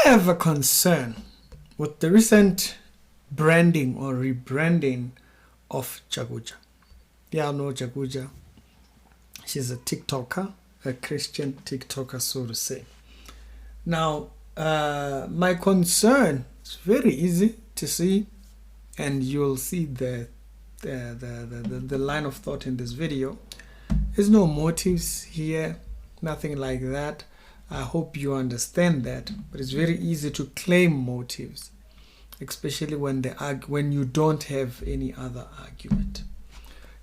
have a concern with the recent branding or rebranding of Jakuja. Yeah, I know Jakuja. She's a TikToker, a Christian TikToker, so to say. Now, my concern is very easy to see, and you'll see the line of thought in this video. There's no motives here, nothing like that. I hope you understand that, but it's very easy to claim motives, especially when you don't have any other argument.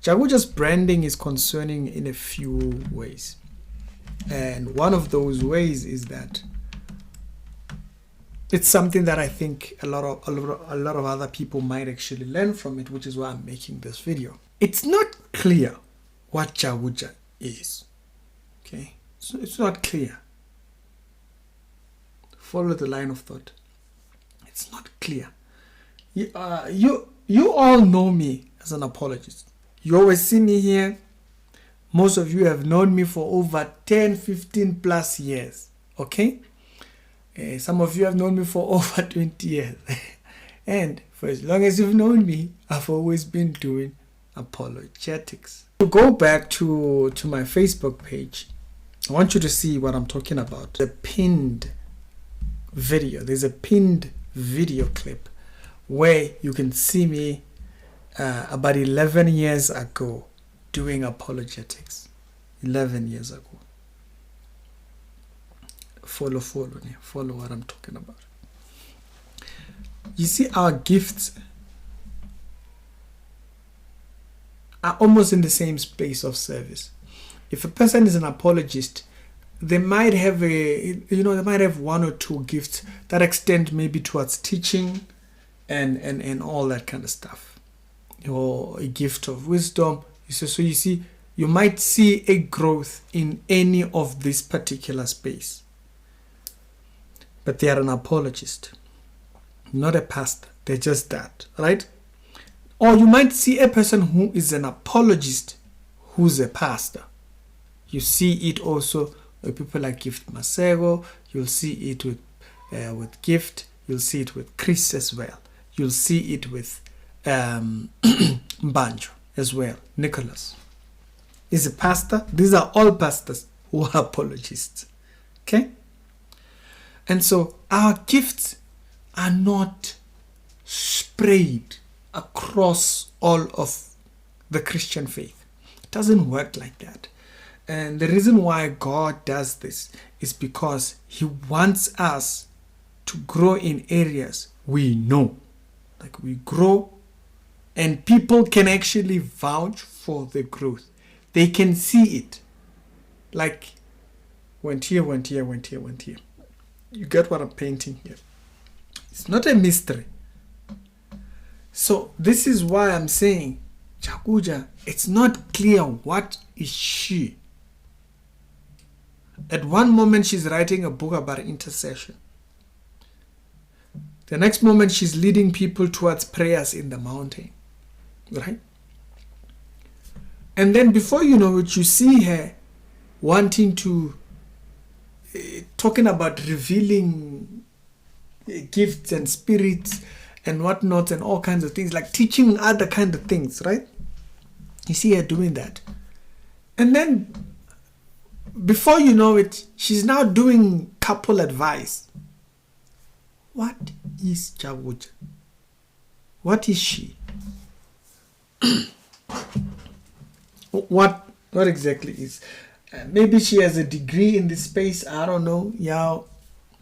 Jakuja's branding is concerning in a few ways, and one of those ways is that it's something that I think a lot of other people might actually learn from it, which is why I'm making this video. It's not clear what Jakuja is. Okay, so it's not clear. Follow the line of thought. It's not clear. You all know me as an apologist. You always see me here. Most of you have known me for over 10, 15 plus years. Okay? Some of you have known me for over 20 years. And for as long as you've known me, I've always been doing apologetics. To go back to my Facebook page, I want you to see what I'm talking about. The pinned video. There's a pinned video clip where you can see me about 11 years ago doing apologetics. 11 years ago. Follow what I'm talking about. You see, our gifts are almost in the same space of service. If a person is an apologist, they might have one or two gifts that extend maybe towards teaching and all that kind of stuff, or a gift of wisdom. So you see, you might see a growth in any of this particular space, but they are an apologist, not a pastor. They're just that, right? Or you might see a person who is an apologist who's a pastor. You see it also with people like Gift Masego. You'll see it with Gift. You'll see it with Chris as well. You'll see it with Banjo as well. Nicholas is a pastor. These are all pastors who are apologists. Okay? And so our gifts are not sprayed across all of the Christian faith. It doesn't work like that. And the reason why God does this is because He wants us to grow in areas we know. Like we grow and people can actually vouch for the growth. They can see it. Like went here. You get what I'm painting here. It's not a mystery. So this is why I'm saying Jakuja, it's not clear what is she. At one moment she's writing a book about intercession. The next moment she's leading people towards prayers in the mountain. Right? And then before you know it, you see her wanting to talking about revealing gifts and spirits and whatnot and all kinds of things, like teaching other kind of things, right? You see her doing that. And then before you know it, she's now doing couple advice. What is Jakuja? What is she? What exactly is? Maybe she has a degree in this space. I don't know. Yeah,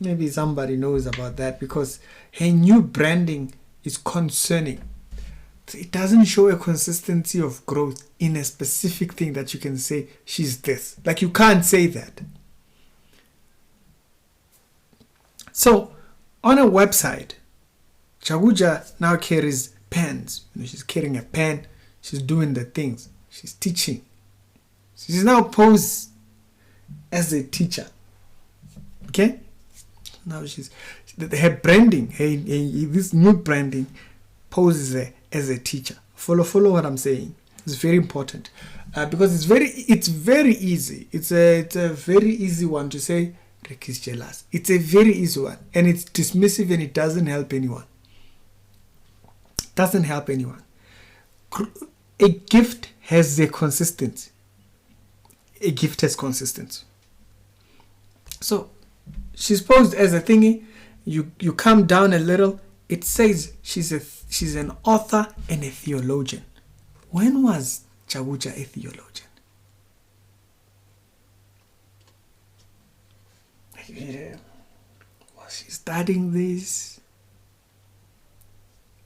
maybe somebody knows about that, because her new branding is concerning. It doesn't show a consistency of growth in a specific thing that you can say she's this. Like you can't say that. So on a website, Jakuja now carries pens. She's carrying a pen. She's doing the things. She's teaching. She's now posed as a teacher. Okay? Now her branding, this new branding poses her as a teacher. Follow what I'm saying. It's very important because it's very easy. It's a very easy one to say Rick is jealous. It's a very easy one, and it's dismissive, and it doesn't help anyone. Doesn't help anyone. A gift has a consistency. A gift has consistency. So she's posed as a thingy. You come down a little. It says she's an author and a theologian. When was Jakuja a theologian? Was she studying this?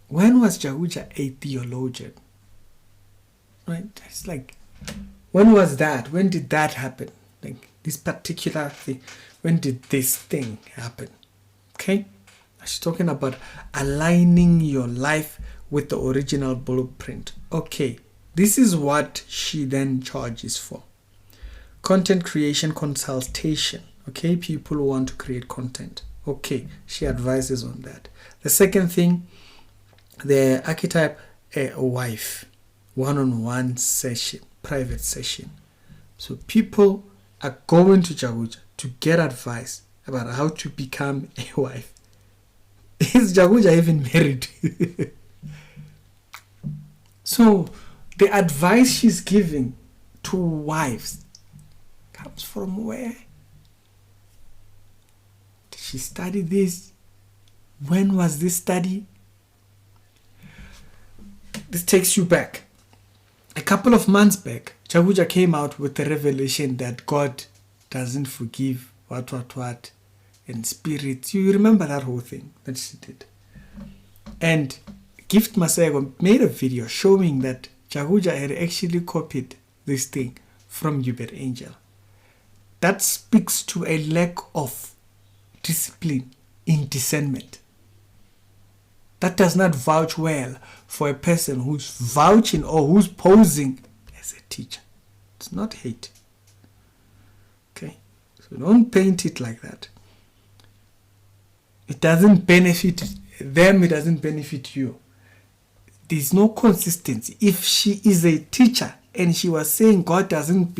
When was Jakuja a theologian? Right? It's like, when was that? When did that happen? Like this particular thing. When did this thing happen? Okay? She's talking about aligning your life with the original blueprint. Okay. This is what she then charges for. Content creation consultation. Okay? People who want to create content. Okay. She advises on that. The second thing, the archetype, a wife. One-on-one session. Private session. So people are going to Jakuja to get advice about how to become a wife. Is Jakuja even married? So the advice she's giving to wives comes from where? Did she study this? When was this study? This takes you back. A couple of months back, Jakuja came out with the revelation that God doesn't forgive what, and spirits. You remember that whole thing that she did. And Gift Masego made a video showing that Jakuja had actually copied this thing from Hubert Angel. That speaks to a lack of discipline in discernment. That does not vouch well for a person who's vouching or who's posing as a teacher. It's not hate. Okay? So don't paint it like that. It doesn't benefit them, it doesn't benefit you. There's no consistency. If she is a teacher and she was saying God doesn't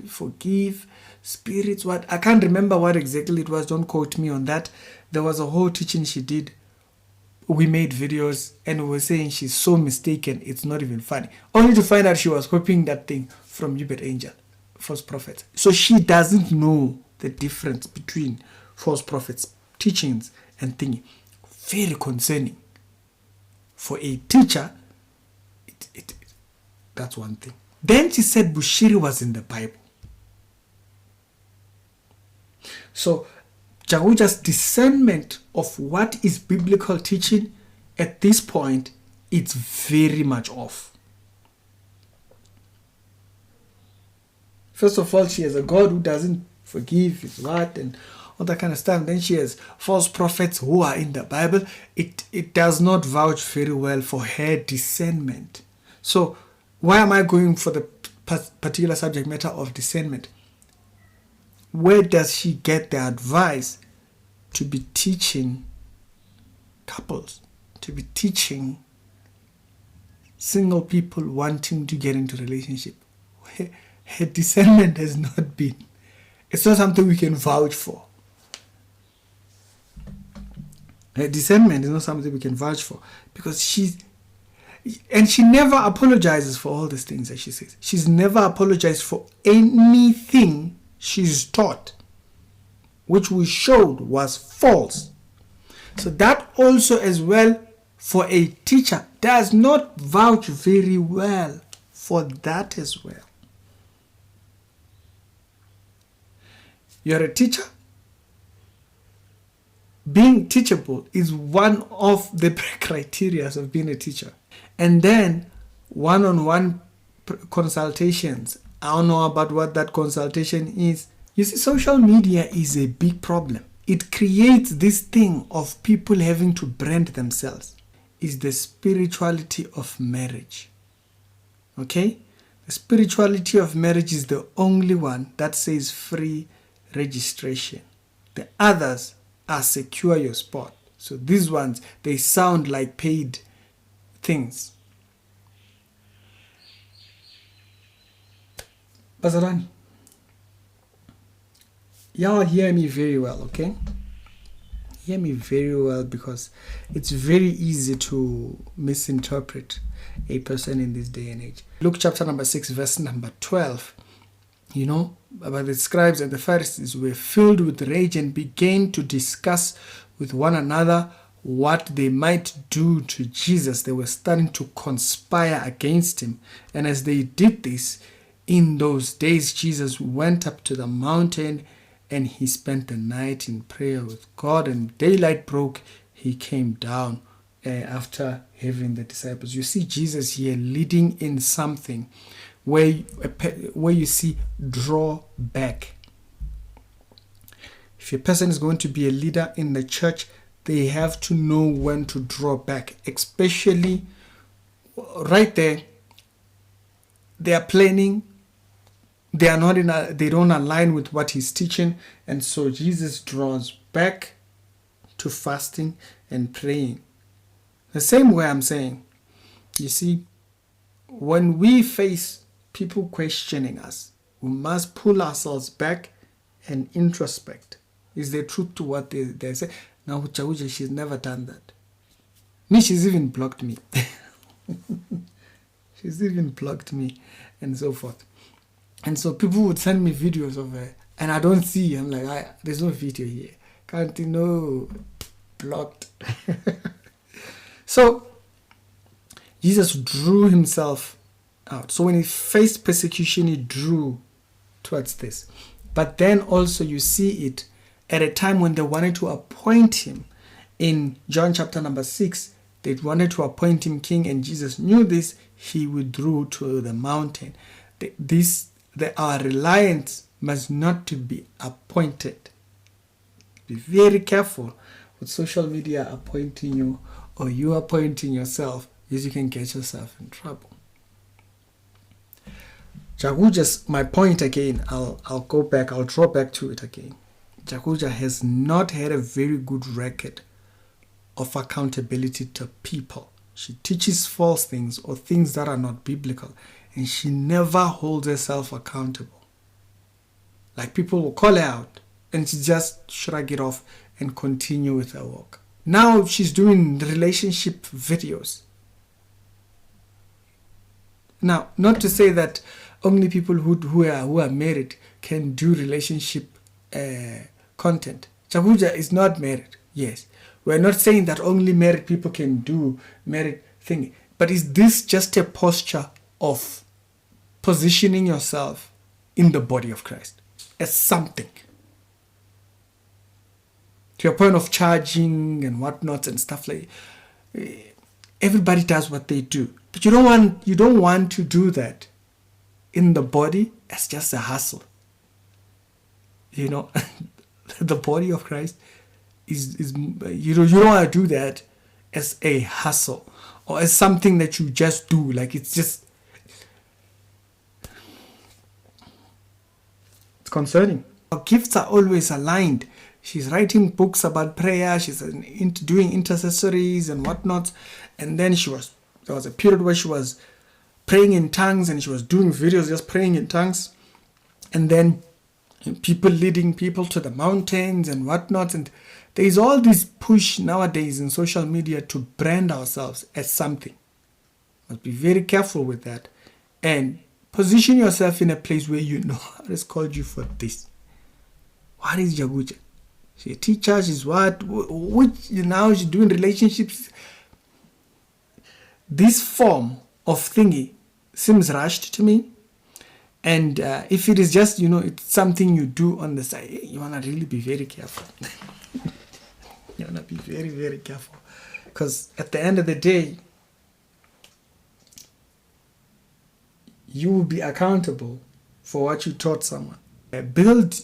forgive spirits, what I can't remember what exactly it was, don't quote me on that. There was a whole teaching she did. We made videos and we were saying she's so mistaken, it's not even funny. Only to find out she was copying that thing from Hubert Angel, false prophets. So she doesn't know the difference between false prophets, teachings, and thingy. Very concerning. For a teacher, that's one thing. Then she said Bushiri was in the Bible. So Jakuja's discernment of what is biblical teaching at this point, it's very much off. First of all, she has a God who doesn't forgive his what and all that kind of stuff. Then she has false prophets who are in the Bible. It does not vouch very well for her discernment. So why am I going for the particular subject matter of discernment? Where does she get the advice to be teaching couples, to be teaching single people wanting to get into a relationship? Her discernment has not been. It's not something we can vouch for. Her discernment is not something we can vouch for because she never apologizes for all these things that she says. She's never apologized for anything she's taught, which we showed was false. So that also as well for a teacher does not vouch very well for that as well. You're a teacher. Being teachable is one of the criteria of being a teacher. And then one-on-one consultations. I don't know about what that consultation is. You see, social media is a big problem. It creates this thing of people having to brand themselves. It's the spirituality of marriage. Okay? The spirituality of marriage is the only one that says free registration. The others are secure your spot. So these ones, they sound like paid things. Bazalwane, Y'all hear me very well, okay? Hear me very well, because it's very easy to misinterpret a person in this day and age. Luke chapter number 6, verse number 12. You know, about the scribes and the Pharisees were filled with rage and began to discuss with one another what they might do to Jesus. They were starting to conspire against him. And as they did this, in those days, Jesus went up to the mountain and he spent the night in prayer with God. And daylight broke, he came down after having the disciples. You see Jesus here leading in something where you see draw back. If a person is going to be a leader in the church, they have to know when to draw back, especially right there. They are planning. They are not they don't align with what he's teaching, and so Jesus draws back to fasting and praying. The same way I'm saying, you see, when we face people questioning us, we must pull ourselves back and introspect. Is there truth to what they say? Now, Jakuja, she's never done that. Me, she's even blocked me. She's even blocked me, and so forth. And so people would send me videos of her, and I don't see. I'm like, there's no video here. Can't you know? Blocked. So Jesus drew himself out. So when he faced persecution, he drew towards this. But then also you see it at a time when they wanted to appoint him. In John chapter number 6, they wanted to appoint him king, and Jesus knew this. He withdrew to the mountain. Our reliance must not to be appointed. Be very careful with social media appointing you, or you appointing yourself, as you can get yourself in trouble. Jakuja, my point again, I'll go back, I'll draw back to it again. Jakuja has not had a very good record of accountability to people. She teaches false things or things that are not biblical, and she never holds herself accountable. Like, people will call her out and she just shrug it off and continue with her walk. Now she's doing relationship videos. Now, not to say that only people who are married can do relationship content. Jakuja is not married, yes. We're not saying that only married people can do married thing. But is this just a posture of positioning yourself in the body of Christ as something? To your point of charging and whatnot and stuff like that. Everybody does what they do. But you don't want to do that in the body as just a hustle. You know, the body of Christ is you don't want to do that as a hustle or as something that you just do. Like, it's concerning. Our gifts are always aligned. She's writing books about prayer. She's doing intercessories and whatnot. And then there was a period where she was praying in tongues, and she was doing videos just praying in tongues. And then people leading people to the mountains and whatnot. And there is all this push nowadays in social media to brand ourselves as something. Must be very careful with that. And position yourself in a place where you know God has called you for this. What is Jakuja? She's a teacher, she's what? Now she's doing relationships. This form of thingy seems rushed to me. And if it is just, it's something you do on the side, you want to really be very careful. You want to be very, very careful. Because at the end of the day, you will be accountable for what you taught someone.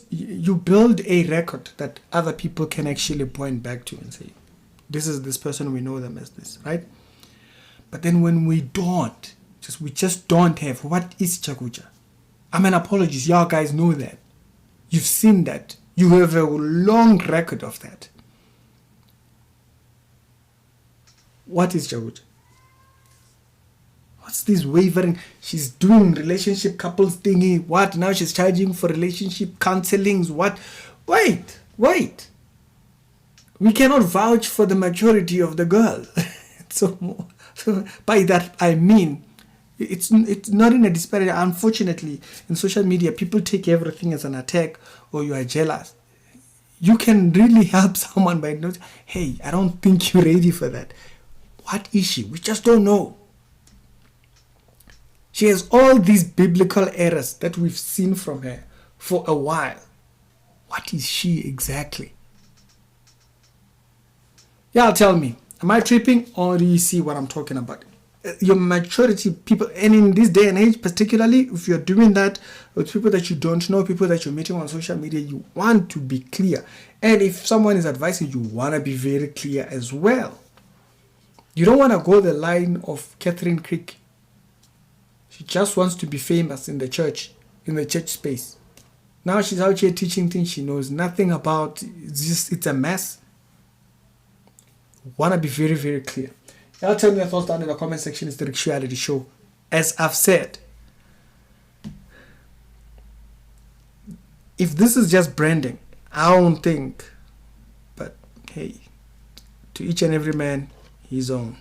You build a record that other people can actually point back to and say, this is this person, we know them as this, right? But then when we just don't have, what is Jakuja? I'm an apologist. Y'all guys know that. You've seen that. You have a long record of that. What is Jakuja? What's this wavering? She's doing relationship couples thingy. What? Now she's charging for relationship counselings. What? Wait. We cannot vouch for the majority of the girl. So by that I mean, it's not in a disparity. Unfortunately, in social media, people take everything as an attack or you are jealous. You can really help someone by not, hey, I don't think you're ready for that. What is she? We just don't know. She has all these biblical errors that we've seen from her for a while. What is she exactly? Yeah, tell me, am I tripping or do you see what I'm talking about? Your maturity, people, and in this day and age, particularly if you're doing that with people that you don't know, people that you're meeting on social media, you want to be clear. And if someone is advising you, want to be very clear as well. You don't want to go the line of Catherine Crick. She just wants to be famous in the church space. Now she's out here teaching things she knows nothing about. It's a mess. Want to be very, very clear. Y'all tell me your thoughts down in the comment section. It's the Reality Show. As I've said, if this is just branding, I don't think. But hey, to each and every man, his own.